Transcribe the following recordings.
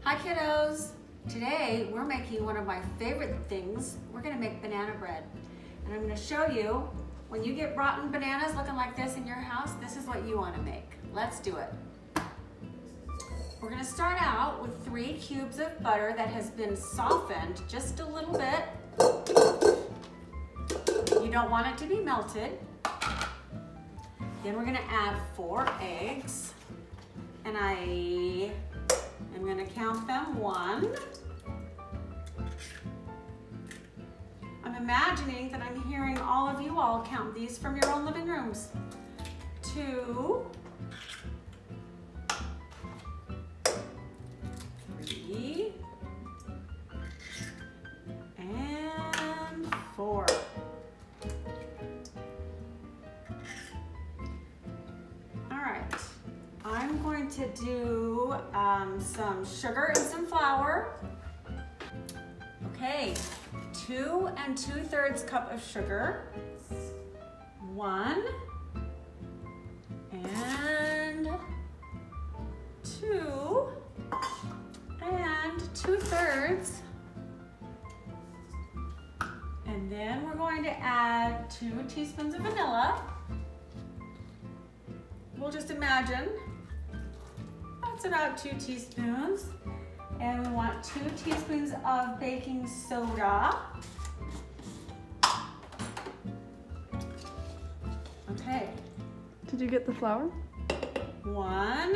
Hi kiddos! Today we're making one of my favorite things. We're going to make banana bread. And I'm going to show you, when you get rotten bananas looking like this in your house, this is what you want to make. Let's do it. We're going to start out with 3 cubes of butter that has been softened just a little bit. You don't want it to be melted. Then we're going to add 4 eggs. And I'm going to count them. 1. I'm imagining that I'm hearing all of you all count these from your own living rooms. 2. 3. And 4. All right. I'm going to do some sugar and some flour. Okay, 2 2/3 cup of sugar, 1 and 2 and 2/3, and then we're going to add 2 teaspoons of vanilla. We'll just imagine that's about 2 teaspoons. And we want 2 teaspoons of baking soda. Okay. Did you get the flour? 1,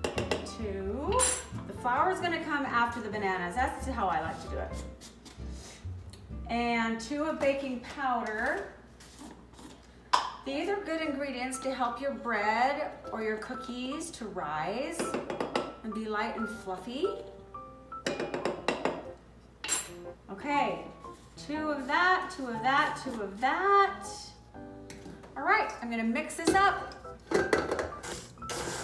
2. The flour is going to come after the bananas. That's how I like to do it. And 2 of baking powder. These are good ingredients to help your bread or your cookies to rise and be light and fluffy. Okay, 2 of that, 2 of that, 2 of that. All right, I'm gonna mix this up.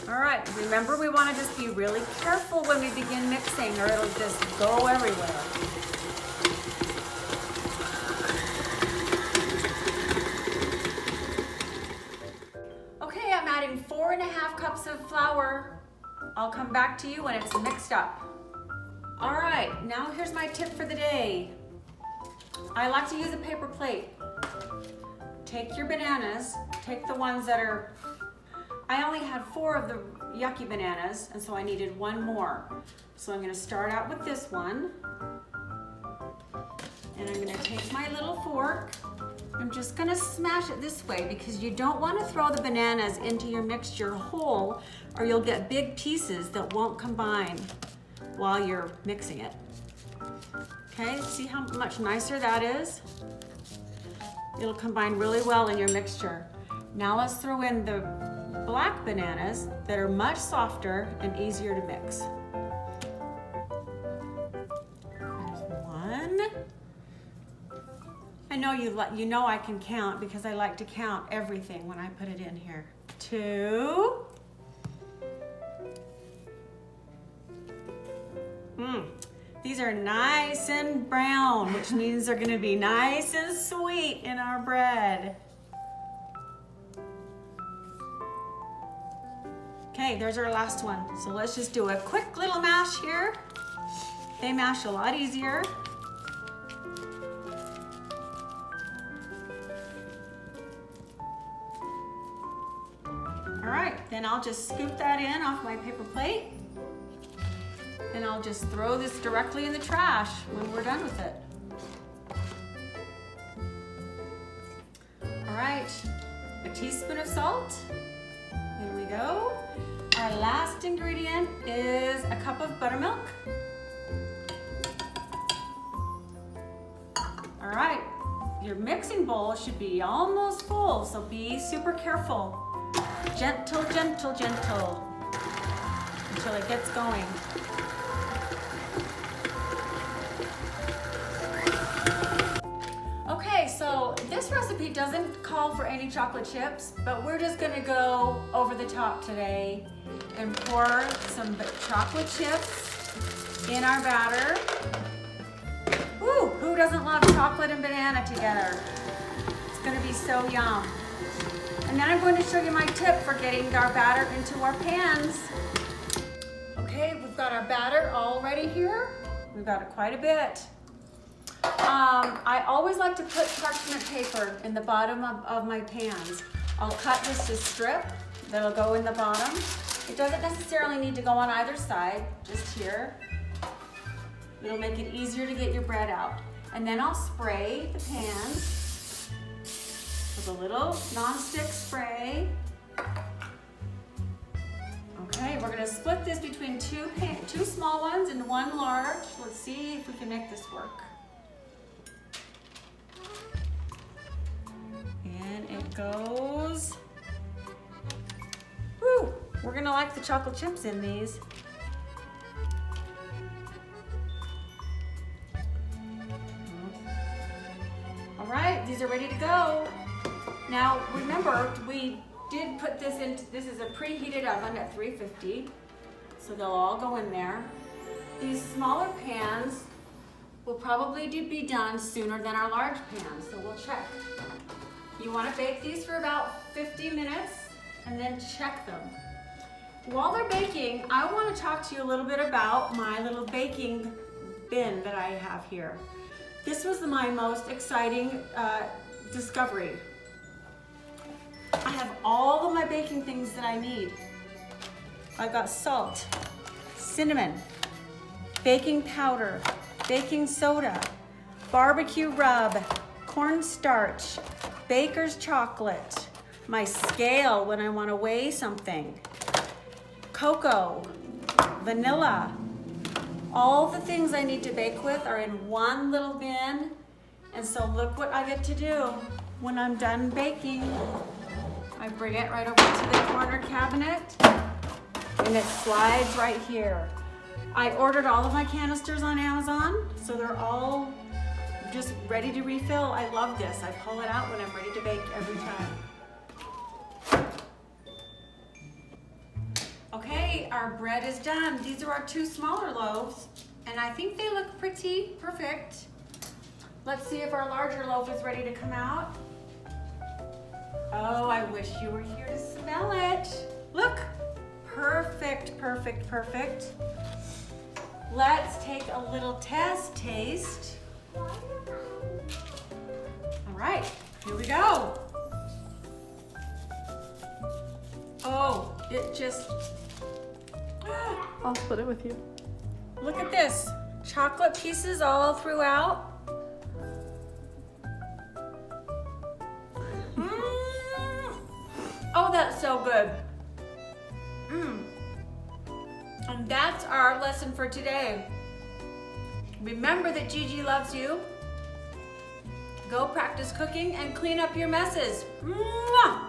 All right, remember we wanna just be really careful when we begin mixing or it'll just go everywhere. Okay, I'm adding 4½ cups of flour. I'll come back to you when it's mixed up. All right, now here's my tip for the day. I like to use a paper plate. Take your bananas, take the ones that are, I only had 4 of the yucky bananas, and so I needed 1 more. So I'm gonna start out with this one. And I'm gonna take my little fork. I'm just gonna smash it this way because you don't want to throw the bananas into your mixture whole or you'll get big pieces that won't combine while you're mixing it. Okay, see how much nicer that is? It'll combine really well in your mixture. Now let's throw in the black bananas that are much softer and easier to mix. There's 1. I know you know I can count because I like to count everything when I put it in here. 2. These are nice and brown, which means they're going to be nice and sweet in our bread. Okay, there's our last one. So let's just do a quick little mash here. They mash a lot easier. All right, then I'll just scoop that in off my paper plate. And I'll just throw this directly in the trash when we're done with it. All right, a teaspoon of salt. Here we go. Our last ingredient is a cup of buttermilk. All right, your mixing bowl should be almost full, so be super careful. Gentle, gentle, gentle, until it gets going. Okay, so this recipe doesn't call for any chocolate chips, but we're just gonna go over the top today and pour some chocolate chips in our batter. Ooh, who doesn't love chocolate and banana together? It's gonna be so yum. And then I'm going to show you my tip for getting our batter into our pans. Okay. Okay, we've got our batter all ready here. We've got it quite a bit. I always like to put parchment paper in the bottom of my pans. I'll cut this to strip that'll go in the bottom. It doesn't necessarily need to go on either side, just here. It'll make it easier to get your bread out. And then I'll spray the pans with a little non-stick spray. Okay, we're gonna split this between two small ones and one large. Let's see if we can make this work. And it goes. Woo! We're gonna like the chocolate chips in these. All right, these are ready to go. Now, remember, we did put this in, this is a preheated oven at 350, so they'll all go in there. These smaller pans will probably be done sooner than our large pans, so we'll check. You want to bake these for about 50 minutes and then check them. While they're baking, I want to talk to you a little bit about my little baking bin that I have here. This was my most exciting discovery. I have all of my baking things that I need. I've got salt, cinnamon, baking powder, baking soda, barbecue rub, cornstarch, baker's chocolate, my scale when I want to weigh something, cocoa, vanilla. All the things I need to bake with are in one little bin. And so look what I get to do when I'm done baking. I bring it right over to the corner cabinet and it slides right here. I ordered all of my canisters on Amazon, so they're all just ready to refill. I love this. I pull it out when I'm ready to bake every time. Okay, our bread is done. These are our two smaller loaves, and I think they look pretty perfect. Let's see if our larger loaf is ready to come out. Oh, I wish you were here to smell it. Look, perfect, perfect, perfect. Let's take a little taste. All right, here we go. Oh, it just, I'll split it with you. look at this. Chocolate pieces all throughout. Oh, that's so good. And that's our lesson for today. Remember that Gigi loves you. Go practice cooking and clean up your messes. Mwah!